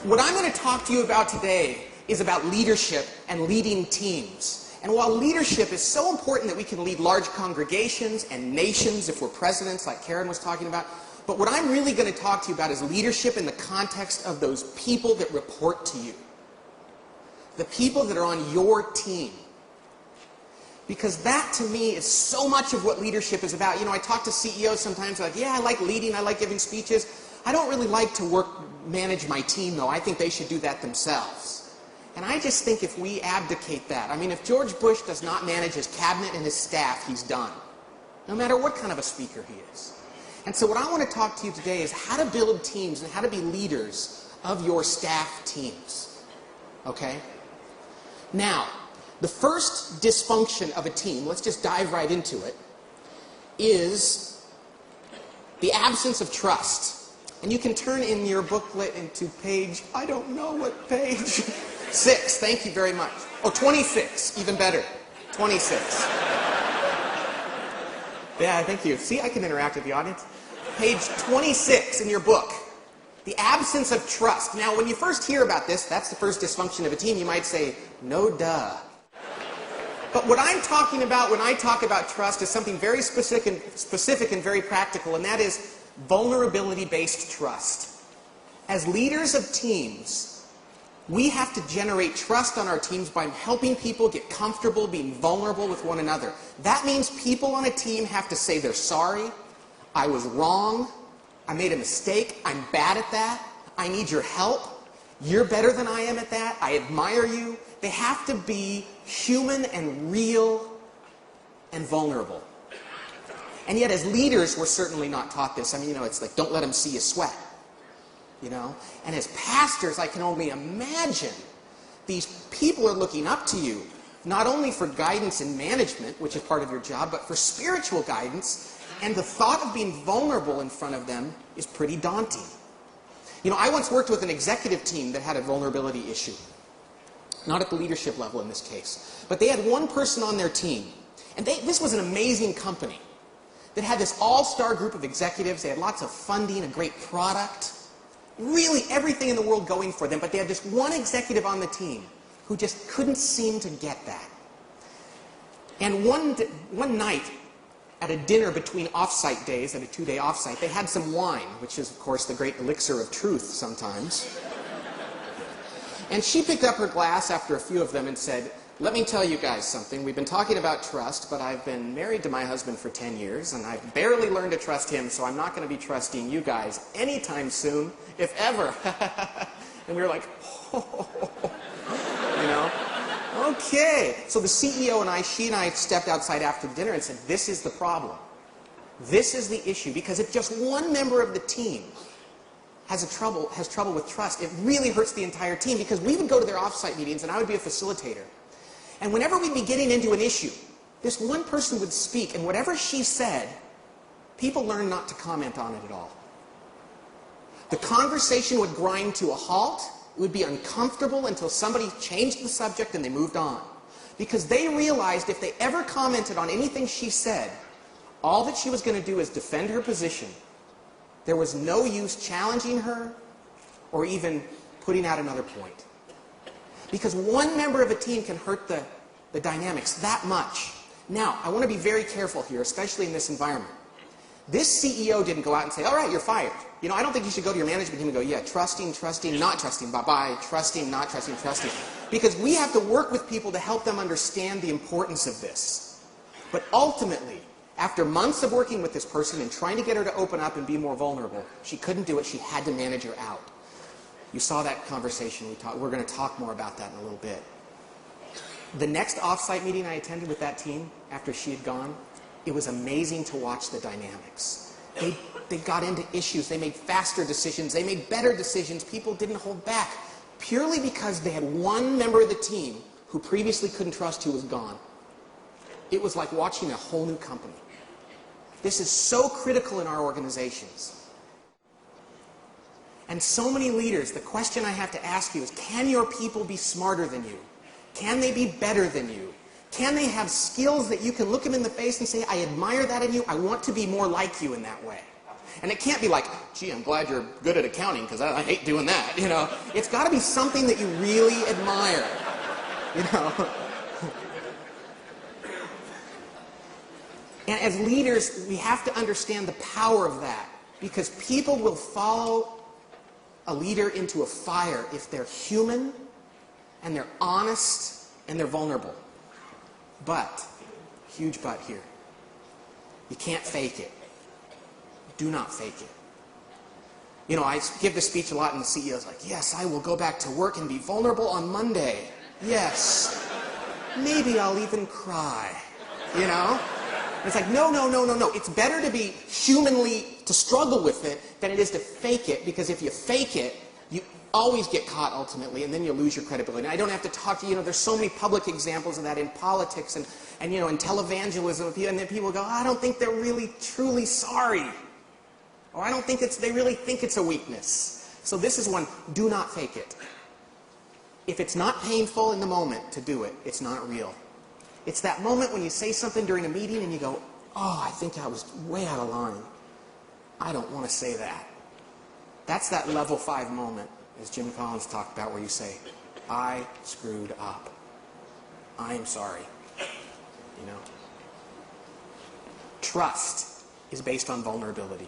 What I'm going to talk to you about today is about leadership and leading teams. And while leadership is so important that we can lead large congregations and nations if we're presidents like Karen was talking about, but what I'm really going to talk to you about is leadership in the context of those people that report to you. The people that are on your team. Because that, to me, is so much of what leadership is about. You know, I talk to CEOs sometimes, like, yeah, I like leading, I like giving speeches. I don't really like to manage my team, though. I think they should do that themselves. And I just think if we abdicate that, I mean, if George Bush does not manage his cabinet and his staff, he's done. No matter what kind of a speaker he is. And so what I want to talk to you today is how to build teams and how to be leaders of your staff teams. Okay? Now, the first dysfunction of a team, let's just dive right into it, is the absence of trust. And you can turn in your booklet into page, I don't know what page, 6, thank you very much. Oh, 26, even better, 26. Yeah, thank you. See, I can interact with the audience. Page 26 in your book, the absence of trust. Now, when you first hear about this, that's the first dysfunction of a team, you might say, no duh. But what I'm talking about when I talk about trust is something very specific and very practical, and that is vulnerability-based trust. As leaders of teams, we have to generate trust on our teams by helping people get comfortable being vulnerable with one another. That means people on a team have to say they're sorry, I was wrong, I made a mistake, I'm bad at that, I need your help, you're better than I am at that, I admire you. They have to be human and real and vulnerable. And yet as leaders, we're certainly not taught this. I mean, you know, it's like, don't let them see you sweat. You know? And as pastors, I can only imagine these people are looking up to you, not only for guidance and management, which is part of your job, but for spiritual guidance. And the thought of being vulnerable in front of them is pretty daunting. You know, I once worked with an executive team that had a vulnerability issue. Not at the leadership level in this case. But they had one person on their team. And this was an amazing company that had this all-star group of executives. They had lots of funding, a great product, really everything in the world going for them. But they had this one executive on the team who just couldn't seem to get that. And one night, at a dinner between off-site days, at a 2-day off-site, they had some wine, which is, of course, the great elixir of truth sometimes. And she picked up her glass after a few of them and said, let me tell you guys something. We've been talking about trust, but I've been married to my husband for 10 years, and I've barely learned to trust him, so I'm not going to be trusting you guys anytime soon, if ever. And we were like, oh, you know? Okay. So the CEO and she and I stepped outside after dinner and said, this is the problem. This is the issue, because if just one member of the team has trouble with trust, it really hurts the entire team, because we would go to their off-site meetings, and I would be a facilitator. And whenever we'd be getting into an issue, this one person would speak, and whatever she said, people learned not to comment on it at all. The conversation would grind to a halt. It would be uncomfortable until somebody changed the subject and they moved on. Because they realized if they ever commented on anything she said, all that she was going to do is defend her position. There was no use challenging her or even putting out another point. Because one member of a team can hurt the dynamics that much. Now, I want to be very careful here, especially in this environment. This CEO didn't go out and say, all right, you're fired. You know, I don't think you should go to your management team and go, yeah, trusting, not trusting, bye-bye, trusting, not trusting, trusting. Because we have to work with people to help them understand the importance of this. But ultimately, after months of working with this person and trying to get her to open up and be more vulnerable, she couldn't do it. She had to manage her out. You saw that conversation. We're going to talk more about that in a little bit. The next off-site meeting I attended with that team after she had gone, it was amazing to watch the dynamics. They got into issues. They made faster decisions. They made better decisions. People didn't hold back purely because they had one member of the team who previously couldn't trust who was gone. It was like watching a whole new company. This is so critical in our organizations. And so many leaders, the question I have to ask you is, can your people be smarter than you? Can they be better than you? Can they have skills that you can look them in the face and say, I admire that in you, I want to be more like you in that way? And it can't be like, gee, I'm glad you're good at accounting because I hate doing that, you know. It's got to be something that you really admire, you know. And as leaders, we have to understand the power of that, because people will follow a leader into a fire if they're human and they're honest and they're vulnerable. But, huge but here, you can't fake it. Do not fake it. You know, I give this speech a lot and the CEO's like, yes, I will go back to work and be vulnerable on Monday. Yes. Maybe I'll even cry. You know? It's like, no. It's better to be to struggle with it than it is to fake it, because if you fake it, you always get caught ultimately, and then you lose your credibility. And I don't have to talk to you, there's so many public examples of that in politics and in televangelism, and then people go, I don't think they're really truly sorry. Or I don't think they really think it's a weakness. So this is one, do not fake it. If it's not painful in the moment to do it, it's not real. It's that moment when you say something during a meeting and you go, oh, I think I was way out of line. I don't want to say that. That's that level 5 moment, as Jim Collins talked about, where you say, I screwed up. I am sorry. You know? Trust is based on vulnerability.